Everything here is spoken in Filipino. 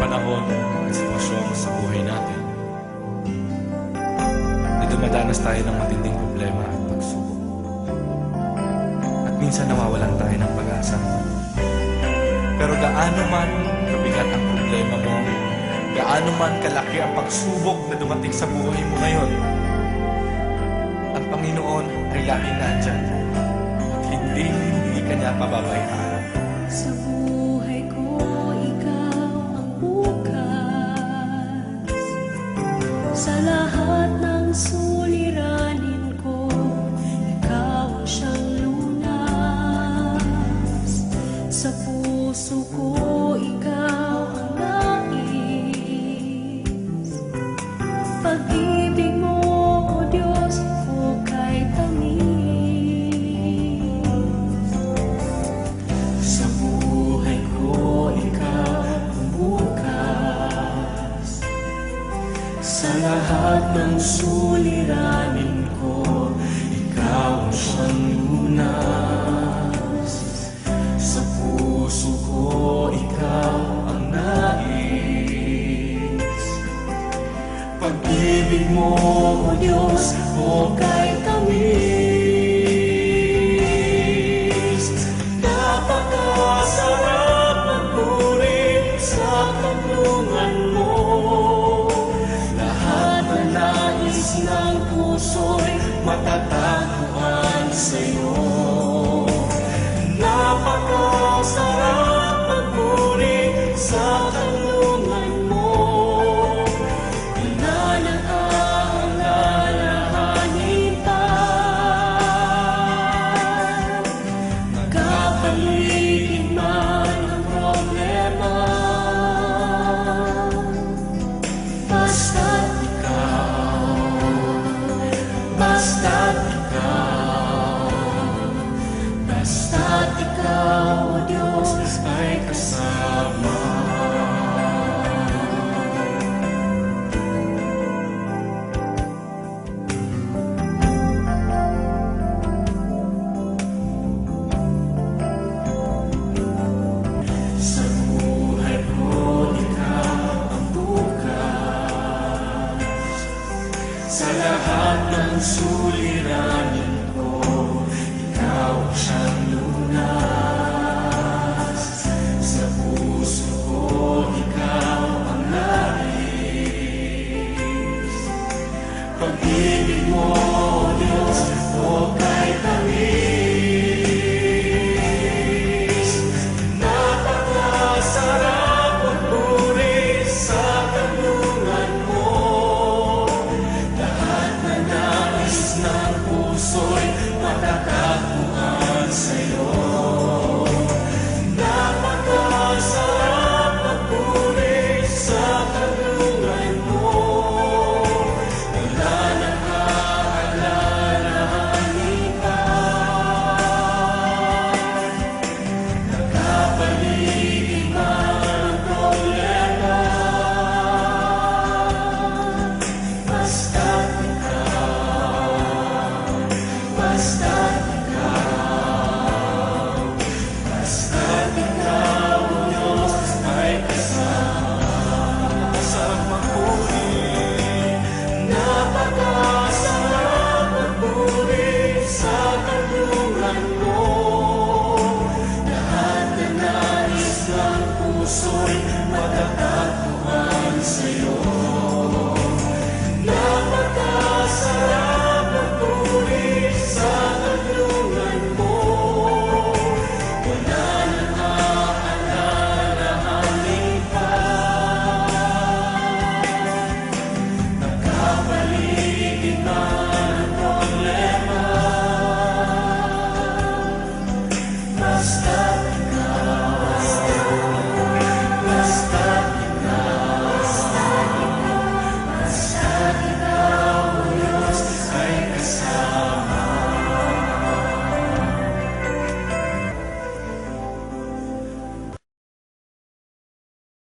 panahon at sitwasyon sa buhay natin na dumadanas tayo ng matinding problema at pagsubok. At minsan nawawalan tayo ng pag-asa. Pero gaano man kabigat ang problema mo, gaano man kalaki ang pagsubok na dumating sa buhay mo ngayon, ang Panginoon ay laging nandyan at hindi ka niya pababayaan. Sa buhay ko, ikaw ang bukas. Sa lahat ng suliranin ko, ikaw ang siyang lunas. Sa puso ko, ikaw ang nais. Pag-ibig mo, O Diyos, hukay tamis. Sa buhay ko, ikaw ang bukas. Sa lahat ng suliranin ko, ikaw ang siyang lunas. Sa puso ko, ikaw ang nais. Pag-ibig mo, O Diyos, hukay tamis. Napakasarap magpuri sa kanlungan mo. Lahat na nais ng puso'y matatagpuan sa'yo. Napakasarap magpuri sa kanlungan mo. Pinanang-aalalahanin pa. Nagkapaligid man ang problema. Basta't ikaw, basta't ikaw, basta't ikaw, O Diyos, ay kasama. Sa buhay ko, ikaw ang bukas. Sa lahat ng suliranin ko, ikaw ang siyang lunas. Sa puso ko, ikaw ang nais. Pag-ibig mo, O Diyos, hukay tamis. Napakasarap magpuri sa kanlungan mo. Lahat na nais ng puso'y matatagpuan sa'yo. Napakasarap magpuri sa kanlungan mo. Wala nang aalalahanin pa. Nagkapaligid man ang problema. Basta't ikaw, basta't ikaw, basta't ikaw, O Diyos, ay kasama sa magpuri. Napakasarap magpuri sa kanlungan mo. Lahat na nais ng puso'y matatagpuan sa'yo.